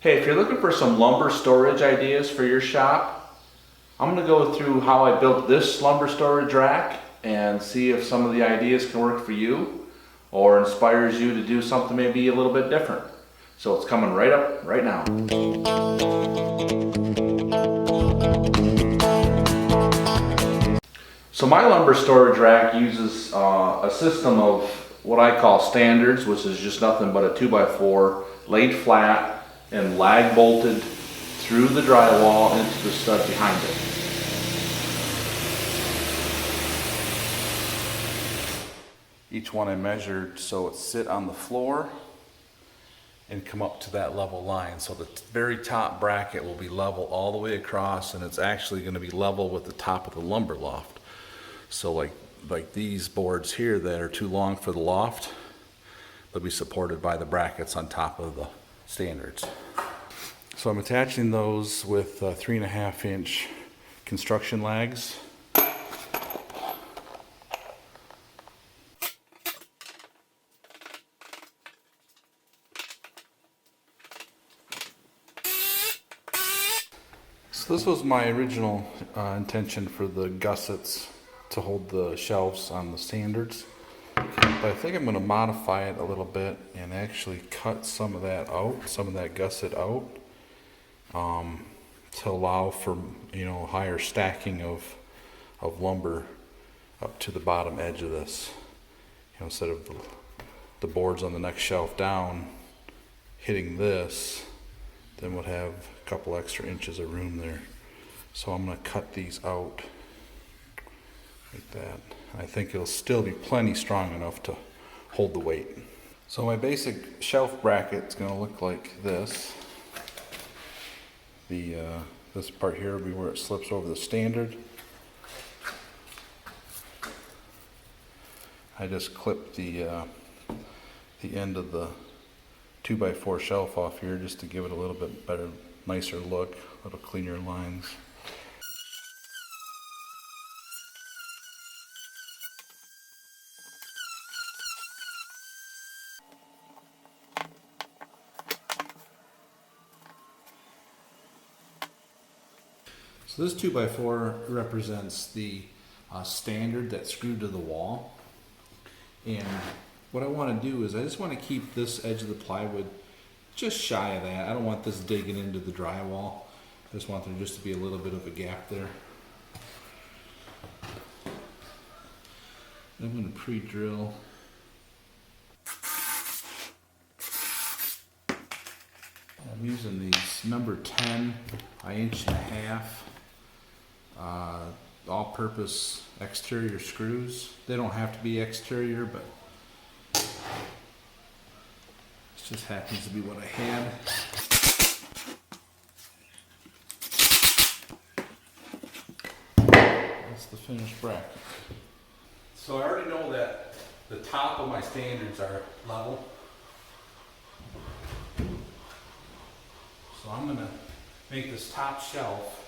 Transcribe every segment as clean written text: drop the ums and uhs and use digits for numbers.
Hey, if you're looking for some lumber storage ideas for your shop, I'm going to go through how I built this lumber storage rack and see if some of the ideas can work for you or inspires you to do something maybe a little bit different. So it's coming right up right now. So my lumber storage rack uses a system of what I call standards, which is just nothing but a 2x4 laid flat and lag bolted through the drywall into the stud behind it. Each one I measured so it sit on the floor and come up to that level line. So the very top bracket will be level all the way across, and it's actually going to be level with the top of the lumber loft. So like these boards here that are too long for the loft, they'll be supported by the brackets on top of the standards. So I'm attaching those with 3.5 inch construction lags. So this was my original intention for the gussets to hold the shelves on the standards. But I think I'm going to modify it a little bit and actually cut some of that out, some of that gusset out, to allow for, higher stacking of lumber up to the bottom edge of this. Instead of the boards on the next shelf down hitting this, then we'll have a couple extra inches of room there. So I'm going to cut these out like that. I think it'll still be plenty strong enough to hold the weight. So my basic shelf bracket is going to look like this. This part here will be where it slips over the standard. I just clipped the end of the 2x4 shelf off here just to give it a little bit better, nicer look, a little cleaner lines. So this 2x4 represents the standard that's screwed to the wall. And what I want to do is I just want to keep this edge of the plywood just shy of that. I don't want this digging into the drywall. I just want there just to be a little bit of a gap there. I'm going to pre-drill. I'm using these number 10 by 1.5 inch all-purpose exterior screws. They don't have to be exterior, but it just happens to be what I had. That's the finished bracket. So I already know that the top of my standards are level. So I'm going to make this top shelf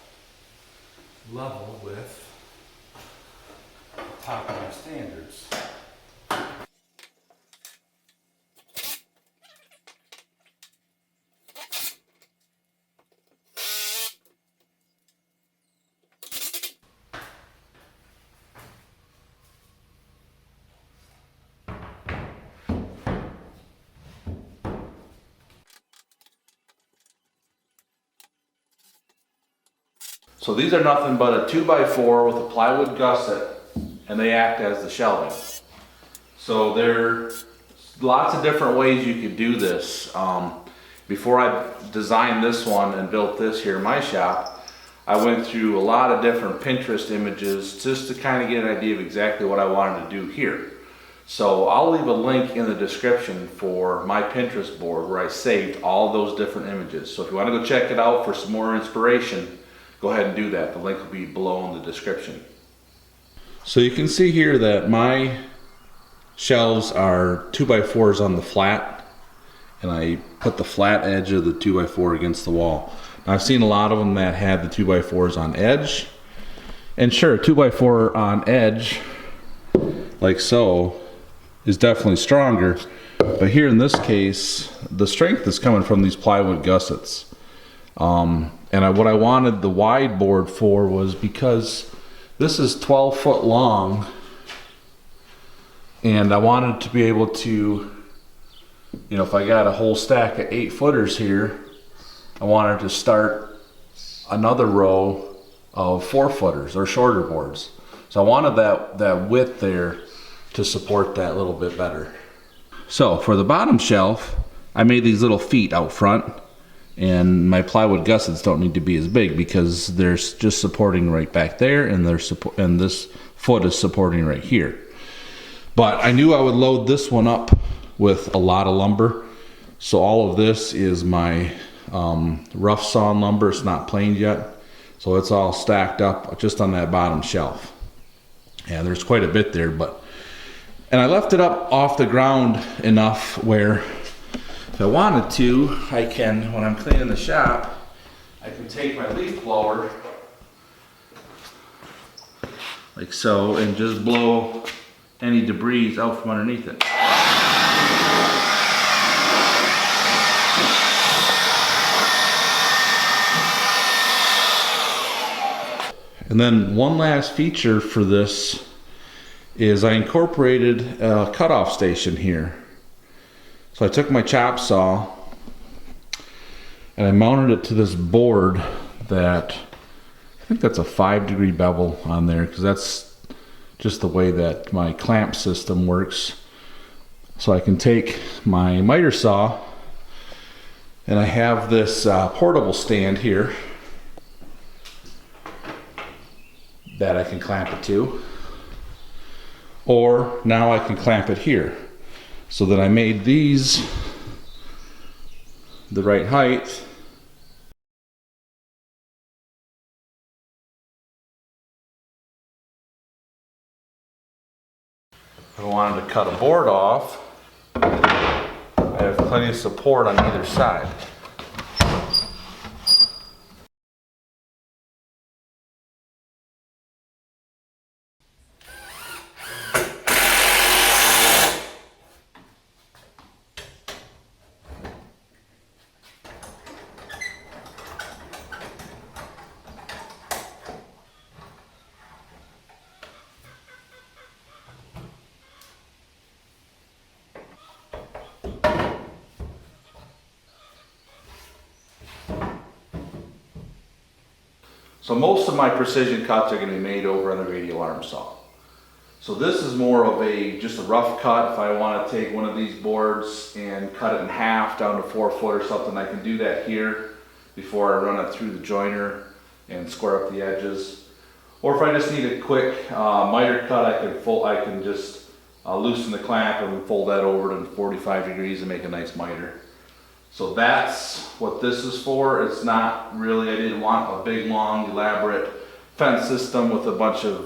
level with the top of my standards. So these are nothing but a 2x4 with a plywood gusset, and they act as the shelving. So there's lots of different ways you could do this. Before I designed this one and built this here in my shop, I went through a lot of different Pinterest images just to kind of get an idea of exactly what I wanted to do here. So I'll leave a link in the description for my Pinterest board where I saved all those different images. So if you want to go check it out for some more inspiration, go ahead and do that. The link will be below in the description. So you can see here that my shelves are 2x4s on the flat, and I put the flat edge of the 2x4 against the wall. Now, I've seen a lot of them that have the 2x4s on edge, and sure, 2x4 on edge like so is definitely stronger, But here in this case, the strength is coming from these plywood gussets. What I wanted the wide board for was because this is 12 foot long, and I wanted to be able to, you know, if I got a whole stack of 8 footers here, I wanted to start another row of 4 footers or shorter boards. So I wanted that width there to support that a little bit better. So for the bottom shelf, I made these little feet out front, and my plywood gussets don't need to be as big because they're just supporting right back there, and this foot is supporting right here. But I knew I would load this one up with a lot of lumber. So all of this is my rough sawn lumber. It's not planed yet. So it's all stacked up just on that bottom shelf. And there's quite a bit there, and I left it up off the ground enough where if I wanted to, I can, when I'm cleaning the shop, I can take my leaf blower like so and just blow any debris out from underneath it. And then one last feature for this is I incorporated a cutoff station here. So I took my chop saw and I mounted it to this board that, I think that's a 5-degree bevel on there, because that's just the way that my clamp system works. So I can take my miter saw, and I have this portable stand here that I can clamp it to, or now I can clamp it here. So that I made these the right height. If I wanted to cut a board off, I have plenty of support on either side. So most of my precision cuts are going to be made over on the radial arm saw. So this is more of just a rough cut. If I want to take one of these boards and cut it in half down to 4 foot or something, I can do that here before I run it through the joiner and square up the edges. Or if I just need a quick miter cut, I can just loosen the clamp and fold that over to 45 degrees and make a nice miter. So that's what this is for. It's not really, I didn't want a big, long, elaborate fence system with a bunch of,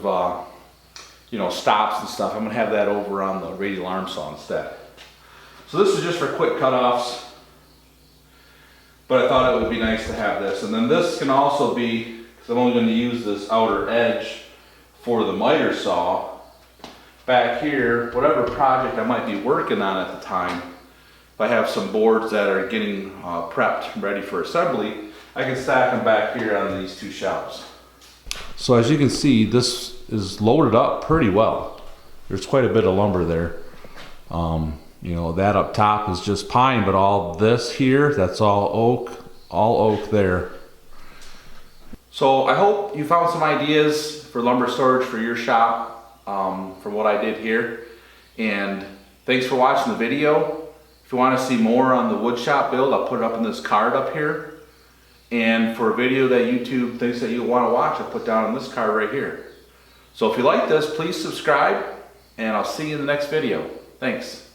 stops and stuff. I'm gonna have that over on the radial arm saw instead. So this is just for quick cutoffs, but I thought it would be nice to have this. And then this can also be, because I'm only gonna use this outer edge for the miter saw. Back here, whatever project I might be working on at the time, if I have some boards that are getting prepped, ready for assembly, I can stack them back here on these 2 shelves. So as you can see, this is loaded up pretty well. There's quite a bit of lumber there. That up top is just pine, but all this here, that's all oak there. So I hope you found some ideas for lumber storage for your shop from what I did here. And thanks for watching the video. If you want to see more on the wood shop build, I'll put it up in this card up here. And for a video that YouTube thinks that you want to watch, I'll put down on this card right here. So if you like this, please subscribe, and I'll see you in the next video. Thanks.